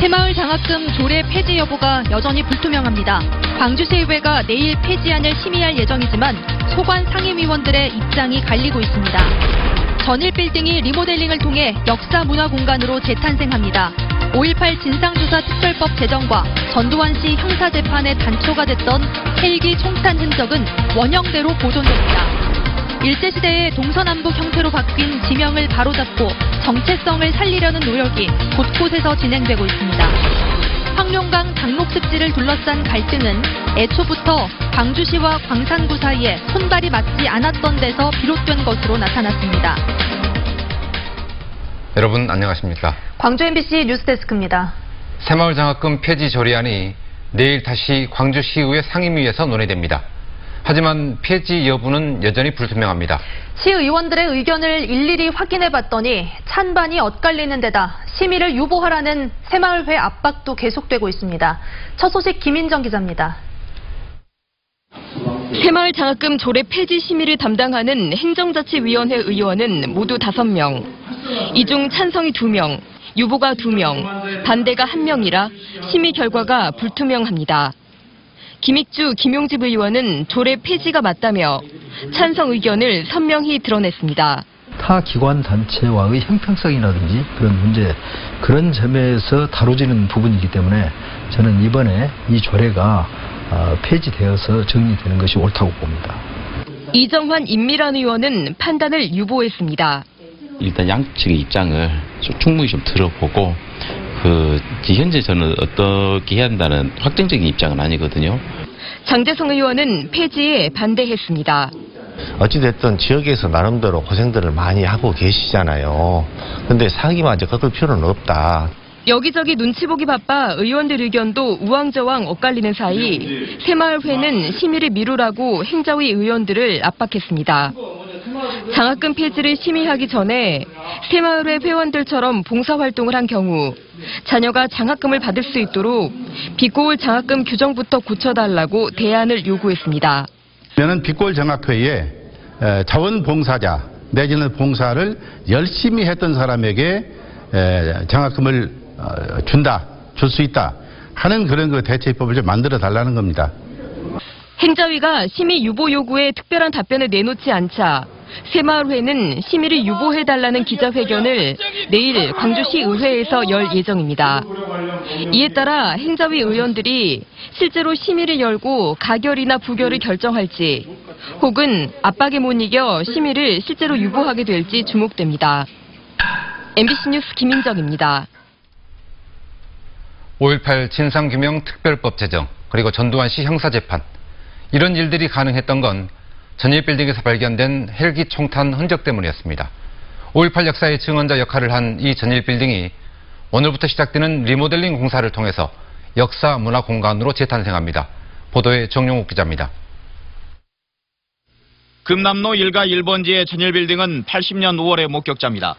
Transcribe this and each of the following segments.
새마을 장학금 조례 폐지 여부가 여전히 불투명합니다. 광주시의회가 내일 폐지안을 심의할 예정이지만 소관 상임위원들의 입장이 갈리고 있습니다. 전일빌딩이 리모델링을 통해 역사문화공간으로 재탄생합니다. 5.18 진상조사특별법 제정과 전두환씨 형사재판의 단초가 됐던 헬기 총탄 흔적은 원형대로 보존됩니다. 일제시대의 동서남북 형태로 바뀐 지명을 바로잡고 정체성을 살리려는 노력이 곳곳에서 진행되고 있습니다. 황룡강 장록습지를 둘러싼 갈등은 애초부터 광주시와 광산구 사이에 손발이 맞지 않았던 데서 비롯된 것으로 나타났습니다. 여러분 안녕하십니까? 광주 MBC 뉴스데스크입니다. 새마을 장학금 폐지 조례안이 내일 다시 광주시의회 상임위에서 논의됩니다. 하지만 폐지 여부는 여전히 불투명합니다. 시의원들의 의견을 일일이 확인해봤더니 찬반이 엇갈리는 데다 심의를 유보하라는 새마을회 압박도 계속되고 있습니다. 첫 소식 김인정 기자입니다. 새마을 장학금 조례 폐지 심의를 담당하는 행정자치위원회 의원은 모두 5명. 이 중 찬성이 2명, 유보가 2명, 반대가 1명이라 심의 결과가 불투명합니다. 김익주, 김용집 의원은 조례 폐지가 맞다며 찬성 의견을 선명히 드러냈습니다. 타 기관 단체와의 형평성이라든지 그런 문제, 그런 점에서 다뤄지는 부분이기 때문에 저는 이번에 이 조례가 폐지되어서 정리되는 것이 옳다고 봅니다. 이정환 인미란 의원은 판단을 유보했습니다. 일단 양측의 입장을 충분히 좀 들어보고 현재 저는 어떻게 해야 한다는 확정적인 입장은 아니거든요. 장재성 의원은 폐지에 반대했습니다. 어찌됐든 지역에서 나름대로 고생들을 많이 하고 계시잖아요. 근데 사기만 이제 꺾을 필요는 없다. 여기저기 눈치 보기 바빠 의원들 의견도 우왕좌왕 엇갈리는 사이 새마을회는 심의를 미루라고 행자위 의원들을 압박했습니다. 장학금 폐지를 심의하기 전에 새마을회 회원들처럼 봉사활동을 한 경우 자녀가 장학금을 받을 수 있도록 비꼬울 장학금 규정부터 고쳐달라고 대안을 요구했습니다. 저는 비꼬울 장학회에 자원봉사자 내지는 봉사를 열심히 했던 사람에게 장학금을 줄 수 있다 하는 그런 대체법을 좀 만들어 달라는 겁니다. 행자위가 심의 유보 요구에 특별한 답변을 내놓지 않자 새마을회는 심의를 유보해달라는 기자회견을 내일 광주시 의회에서 열 예정입니다. 이에 따라 행자위 의원들이 실제로 심의를 열고 가결이나 부결을 결정할지 혹은 압박에 못 이겨 심의를 실제로 유보하게 될지 주목됩니다. MBC 뉴스 김인정입니다. 5.18 진상규명 특별법 제정, 그리고 전두환 씨 형사재판. 이런 일들이 가능했던 건 전일빌딩에서 발견된 헬기 총탄 흔적 때문이었습니다. 5.18 역사의 증언자 역할을 한 이 전일빌딩이 오늘부터 시작되는 리모델링 공사를 통해서 역사 문화 공간으로 재탄생합니다. 보도에 정용욱 기자입니다. 금남로 1가 1번지의 전일빌딩은 80년 5월의 목격자입니다.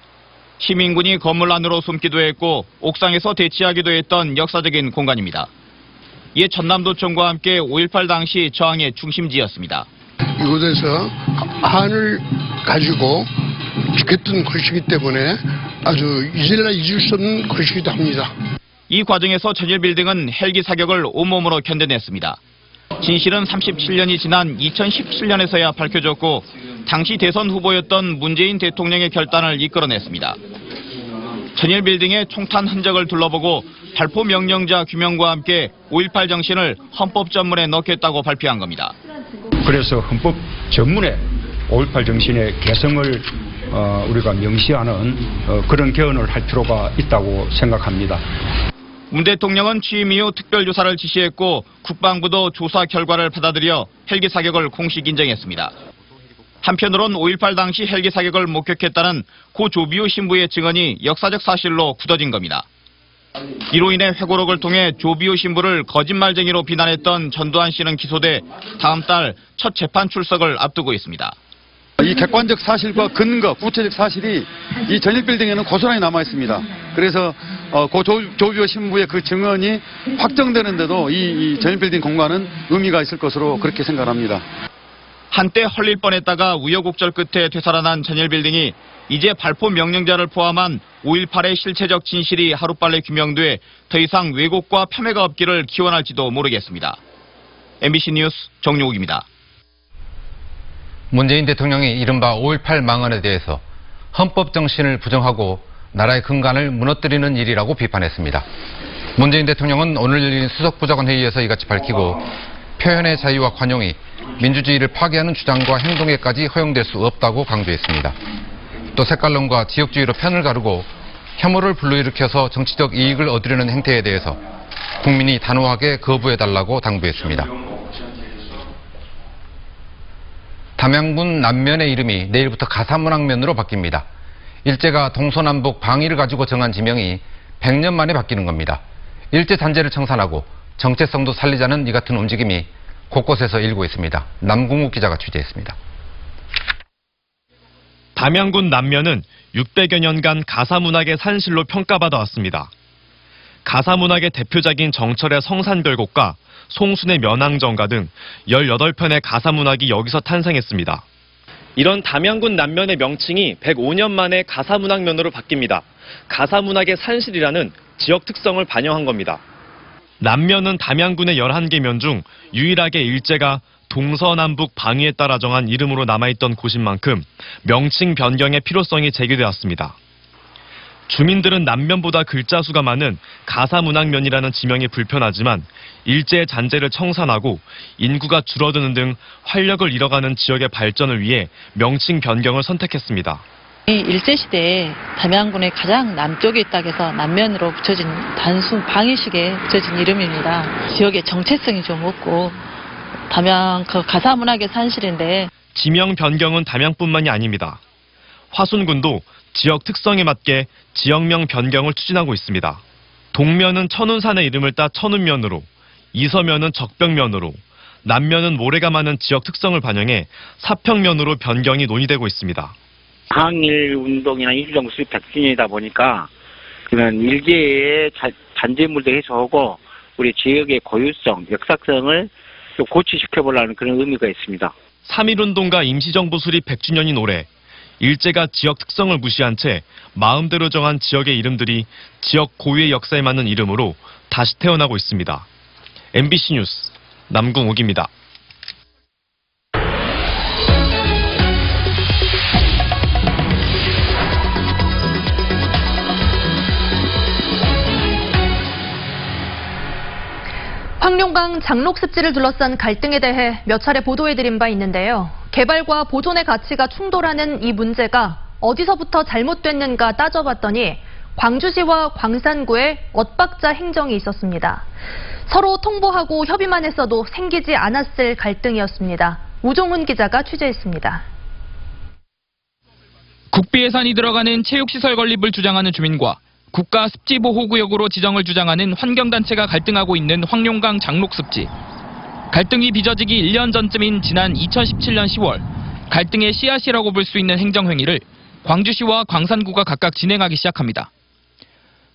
시민군이 건물 안으로 숨기도 했고 옥상에서 대치하기도 했던 역사적인 공간입니다. 이에 전남도청과 함께 5.18 당시 저항의 중심지였습니다. 이곳에서 한을 가지고 지켰던 것이기 때문에 아주 이제나 잊을 수 없는 것이기도 합니다. 이 과정에서 전일빌딩은 헬기 사격을 온몸으로 견뎌냈습니다. 진실은 37년이 지난 2017년에서야 밝혀졌고 당시 대선 후보였던 문재인 대통령의 결단을 이끌어냈습니다. 전일빌딩의 총탄 흔적을 둘러보고 발포 명령자 규명과 함께 5.18 정신을 헌법 전문에 넣겠다고 발표한 겁니다. 그래서 헌법 전문에 5.18 정신의 개성을 우리가 명시하는 그런 개헌을 할 필요가 있다고 생각합니다. 문 대통령은 취임 이후 특별조사를 지시했고 국방부도 조사 결과를 받아들여 헬기 사격을 공식 인정했습니다. 한편으론 5.18 당시 헬기 사격을 목격했다는 고 조비오 신부의 증언이 역사적 사실로 굳어진 겁니다. 이로 인해 회고록을 통해 조비오 신부를 거짓말쟁이로 비난했던 전두환 씨는 기소돼 다음 달 첫 재판 출석을 앞두고 있습니다. 이 객관적 사실과 근거, 구체적 사실이 이 전일빌딩에는 고스란히 남아 있습니다. 그래서 고 조비오 신부의 그 증언이 확정되는데도 이 전일빌딩 공간은 의미가 있을 것으로 그렇게 생각합니다. 한때 헐릴 뻔했다가 우여곡절 끝에 되살아난 전일빌딩이 이제 발포 명령자를 포함한 5.18의 실체적 진실이 하루빨리 규명돼 더 이상 왜곡과 폄훼가 없기를 기원할지도 모르겠습니다. MBC 뉴스 정용욱입니다. 문재인 대통령이 이른바 5.18 망언에 대해서 헌법 정신을 부정하고 나라의 근간을 무너뜨리는 일이라고 비판했습니다. 문재인 대통령은 오늘 열린 수석부장관 회의에서 이같이 밝히고 표현의 자유와 관용이 민주주의를 파괴하는 주장과 행동에까지 허용될 수 없다고 강조했습니다. 또 색깔론과 지역주의로 편을 가르고 혐오를 불러일으켜서 정치적 이익을 얻으려는 행태에 대해서 국민이 단호하게 거부해달라고 당부했습니다. 담양군 남면의 이름이 내일부터 가사문학면으로 바뀝니다. 일제가 동서남북 방위를 가지고 정한 지명이 100년 만에 바뀌는 겁니다. 일제 잔재를 청산하고 정체성도 살리자는 이 같은 움직임이 곳곳에서 일고 있습니다. 남궁욱 기자가 취재했습니다. 담양군 남면은 600여 년간 가사문학의 산실로 평가받아 왔습니다. 가사문학의 대표작인 정철의 성산별곡과 송순의 면왕정가 등 18편의 가사문학이 여기서 탄생했습니다. 이런 담양군 남면의 명칭이 105년 만에 가사문학면으로 바뀝니다. 가사문학의 산실이라는 지역 특성을 반영한 겁니다. 남면은 담양군의 11개 면 중 유일하게 일제가 동서남북 방위에 따라 정한 이름으로 남아있던 곳인 만큼 명칭 변경의 필요성이 제기되었습니다. 주민들은 남면보다 글자 수가 많은 가사문학면이라는 지명이 불편하지만 일제의 잔재를 청산하고 인구가 줄어드는 등 활력을 잃어가는 지역의 발전을 위해 명칭 변경을 선택했습니다. 이 일제시대에 담양군의 가장 남쪽에 있다고 해서 남면으로 붙여진 단순 방위식에 붙여진 이름입니다. 지역의 정체성이 좀 없고 담양 가사문학의 산실인데 지명 변경은 담양뿐만이 아닙니다. 화순군도 지역 특성에 맞게 지역명 변경을 추진하고 있습니다. 동면은 천운산의 이름을 따 천운면으로, 이서면은 적벽면으로, 남면은 모래가 많은 지역 특성을 반영해 사평면으로 변경이 논의되고 있습니다. 항일운동이나 일정 수립 100주년이다 보니까 그런 일제의 잔재물도 해소하고 우리 지역의 고유성, 역사성을 좀 고취시켜보려는 그런 의미가 있습니다. 3.1운동과 임시정부 수립 100주년인 올해 일제가 지역 특성을 무시한 채 마음대로 정한 지역의 이름들이 지역 고유의 역사에 맞는 이름으로 다시 태어나고 있습니다. MBC 뉴스 남궁욱입니다. 황룡강 장록습지를 둘러싼 갈등에 대해 몇 차례 보도해드린 바 있는데요. 개발과 보존의 가치가 충돌하는 이 문제가 어디서부터 잘못됐는가 따져봤더니 광주시와 광산구의 엇박자 행정이 있었습니다. 서로 통보하고 협의만 했어도 생기지 않았을 갈등이었습니다. 우종훈 기자가 취재했습니다. 국비 예산이 들어가는 체육시설 건립을 주장하는 주민과 국가 습지보호구역으로 지정을 주장하는 환경단체가 갈등하고 있는 황룡강 장록습지. 갈등이 빚어지기 1년 전쯤인 지난 2017년 10월 갈등의 씨앗이라고 볼 수 있는 행정행위를 광주시와 광산구가 각각 진행하기 시작합니다.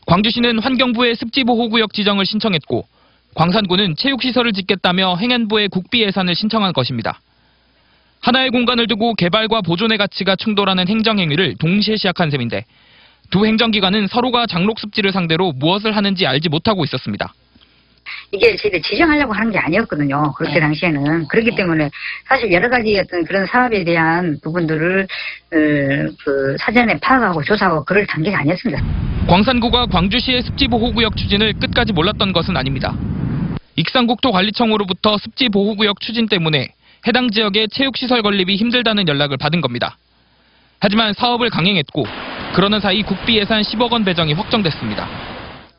광주시는 환경부에 습지보호구역 지정을 신청했고 광산구는 체육시설을 짓겠다며 행안부에 국비 예산을 신청한 것입니다. 하나의 공간을 두고 개발과 보존의 가치가 충돌하는 행정행위를 동시에 시작한 셈인데 두 행정기관은 서로가 장록습지를 상대로 무엇을 하는지 알지 못하고 있었습니다. 이게 저희들 지정하려고 하는 게 아니었거든요. 그때 당시에는. 그렇기 때문에 사실 여러 가지 어떤 그런 사업에 대한 부분들을 사전에 파악하고 조사하고 그럴 단계가 아니었습니다. 광산구가 광주시의 습지보호구역 추진을 끝까지 몰랐던 것은 아닙니다. 익산국토관리청으로부터 습지보호구역 추진 때문에 해당 지역의 체육시설 건립이 힘들다는 연락을 받은 겁니다. 하지만 사업을 강행했고 그러는 사이 국비 예산 10억 원 배정이 확정됐습니다.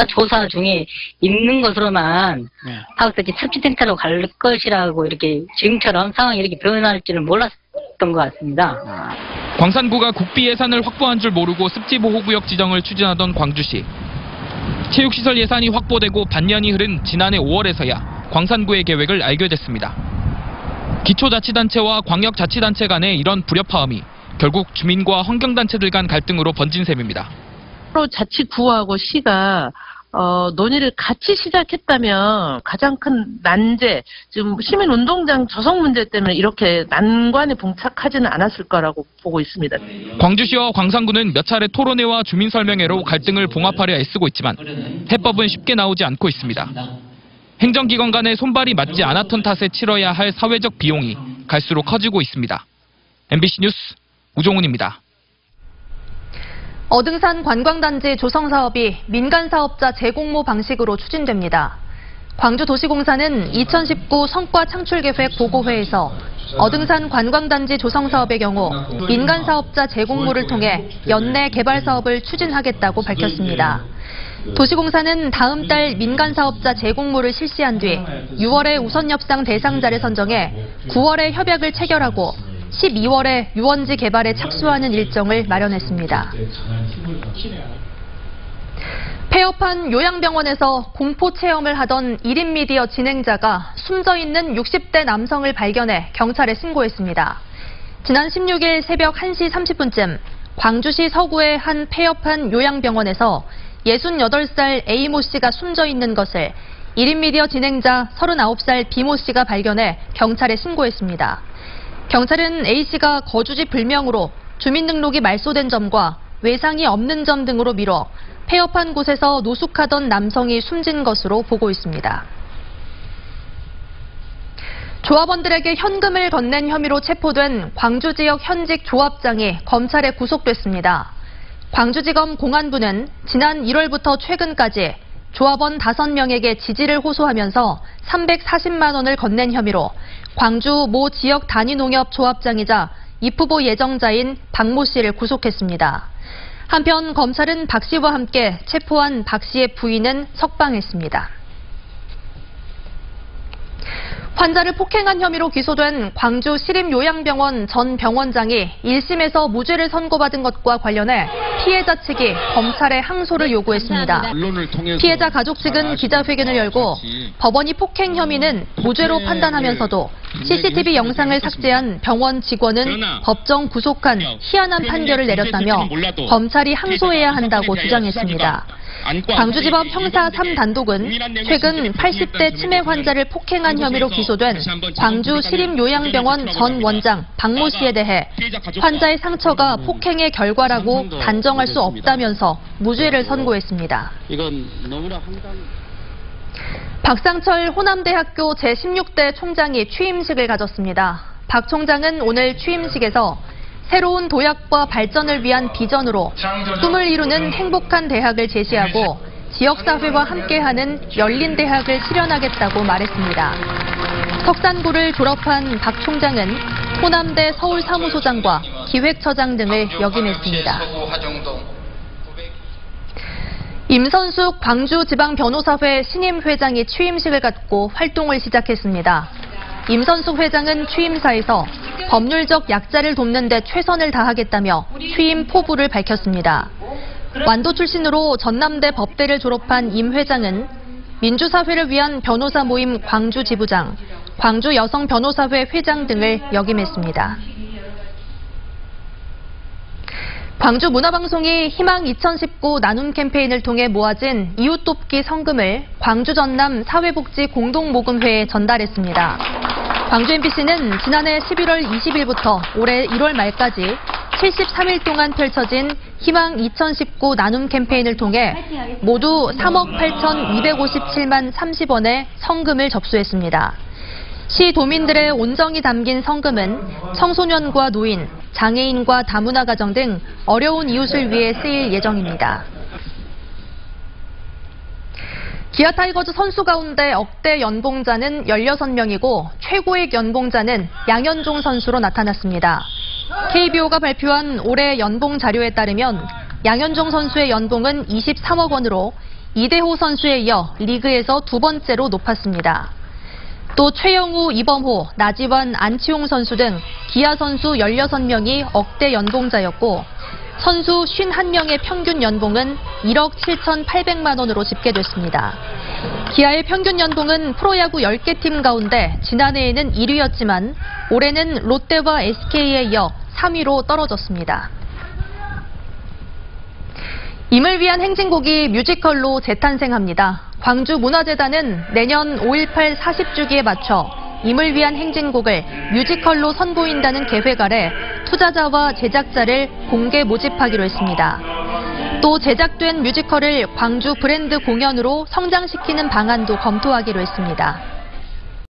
조사 중에 있는 것으로만 파악됐지 습지센터로 갈 것이라고 이렇게 지금처럼 상황이 이렇게 변할 줄은 몰랐던 것 같습니다. 광산구가 국비 예산을 확보한 줄 모르고 습지보호구역 지정을 추진하던 광주시. 체육시설 예산이 확보되고 반년이 흐른 지난해 5월에서야 광산구의 계획을 알게 됐습니다. 기초자치단체와 광역자치단체 간의 이런 불협화음이 결국 주민과 환경단체들 간 갈등으로 번진 셈입니다. 서로 자치구하고 시가 논의를 같이 시작했다면 가장 큰 난제, 지금 시민운동장 조성 문제 때문에 이렇게 난관에 봉착하지는 않았을 거라고 보고 있습니다. 광주시와 광산구는 몇 차례 토론회와 주민설명회로 갈등을 봉합하려 애쓰고 있지만 해법은 쉽게 나오지 않고 있습니다. 행정기관 간의 손발이 맞지 않았던 탓에 치러야 할 사회적 비용이 갈수록 커지고 있습니다. MBC 뉴스 우종훈입니다. 어등산 관광단지 조성 사업이 민간 사업자 재공모 방식으로 추진됩니다. 광주도시공사는 2019 성과 창출계획 보고회에서 어등산 관광단지 조성 사업의 경우 민간 사업자 재공모를 통해 연내 개발 사업을 추진하겠다고 밝혔습니다. 도시공사는 다음 달 민간 사업자 재공모를 실시한 뒤 6월에 우선 협상 대상자를 선정해 9월에 협약을 체결하고 12월에 유원지 개발에 착수하는 일정을 마련했습니다. 폐업한 요양병원에서 공포 체험을 하던 1인 미디어 진행자가 숨져있는 60대 남성을 발견해 경찰에 신고했습니다. 지난 16일 새벽 1시 30분쯤 광주시 서구의 한 폐업한 요양병원에서 68살 A모 씨가 숨져있는 것을 1인 미디어 진행자 39살 B모 씨가 발견해 경찰에 신고했습니다. 경찰은 A씨가 거주지 불명으로 주민등록이 말소된 점과 외상이 없는 점 등으로 미뤄 폐업한 곳에서 노숙하던 남성이 숨진 것으로 보고 있습니다. 조합원들에게 현금을 건넨 혐의로 체포된 광주 지역 현직 조합장이 검찰에 구속됐습니다. 광주지검 공안부는 지난 1월부터 최근까지 조합원 5명에게 지지를 호소하면서 340만 원을 건넨 혐의로 광주 모 지역 단위농협 조합장이자 입후보 예정자인 박모 씨를 구속했습니다. 한편 검찰은 박 씨와 함께 체포한 박 씨의 부인은 석방했습니다. 환자를 폭행한 혐의로 기소된 광주 시립요양병원 전 병원장이 1심에서 무죄를 선고받은 것과 관련해 피해자 측이 검찰에 항소를 요구했습니다. 피해자 가족 측은 기자회견을 열고 법원이 폭행 혐의는 무죄로 판단하면서도 CCTV 영상을 삭제한 병원 직원은 법정 구속한 희한한 판결을 내렸다며 검찰이 항소해야 한다고 주장했습니다. 광주지법 형사 3단독은 최근 80대 치매 환자를 폭행한 혐의로 기소된 광주 시립요양병원 전 원장 박모 씨에 대해 환자의 상처가 폭행의 결과라고 단정할 수 없다면서 무죄를 선고했습니다. 이건 너무나 황당. 박상철 호남대학교 제16대 총장이 취임식을 가졌습니다. 박 총장은 오늘 취임식에서 새로운 도약과 발전을 위한 비전으로 꿈을 이루는 행복한 대학을 제시하고 지역사회와 함께하는 열린 대학을 실현하겠다고 말했습니다. 석산고를 졸업한 박 총장은 호남대 서울사무소장과 기획처장 등을 역임했습니다. 임선숙 광주지방변호사회 신임 회장이 취임식을 갖고 활동을 시작했습니다. 임선숙 회장은 취임사에서 법률적 약자를 돕는 데 최선을 다하겠다며 취임 포부를 밝혔습니다. 완도 출신으로 전남대 법대를 졸업한 임 회장은 민주사회를 위한 변호사 모임 광주 지부장, 광주 여성변호사회 회장 등을 역임했습니다. 광주문화방송이 희망 2019 나눔 캠페인을 통해 모아진 이웃 돕기 성금을 광주 전남 사회복지 공동모금회에 전달했습니다. 광주 MBC는 지난해 11월 20일부터 올해 1월 말까지 73일 동안 펼쳐진 희망 2019 나눔 캠페인을 통해 모두 3억 8,257만 30원의 성금을 접수했습니다. 시 도민들의 온정이 담긴 성금은 청소년과 노인, 장애인과 다문화 가정 등 어려운 이웃을 위해 쓰일 예정입니다. 기아 타이거즈 선수 가운데 억대 연봉자는 16명이고 최고액 연봉자는 양현종 선수로 나타났습니다. KBO가 발표한 올해 연봉 자료에 따르면 양현종 선수의 연봉은 23억 원으로 이대호 선수에 이어 리그에서 두 번째로 높았습니다. 또 최영우, 이범호, 나지완, 안치홍 선수 등 기아 선수 16명이 억대 연봉자였고 선수 51명의 평균 연봉은 1억 7,800만 원으로 집계됐습니다. 기아의 평균 연봉은 프로야구 10개 팀 가운데 지난해에는 1위였지만 올해는 롯데와 SK에 이어 3위로 떨어졌습니다. 임을 위한 행진곡이 뮤지컬로 재탄생합니다. 광주문화재단은 내년 5.18 40주기에 맞춰 임을 위한 행진곡을 뮤지컬로 선보인다는 계획 아래 투자자와 제작자를 공개 모집하기로 했습니다. 또 제작된 뮤지컬을 광주 브랜드 공연으로 성장시키는 방안도 검토하기로 했습니다.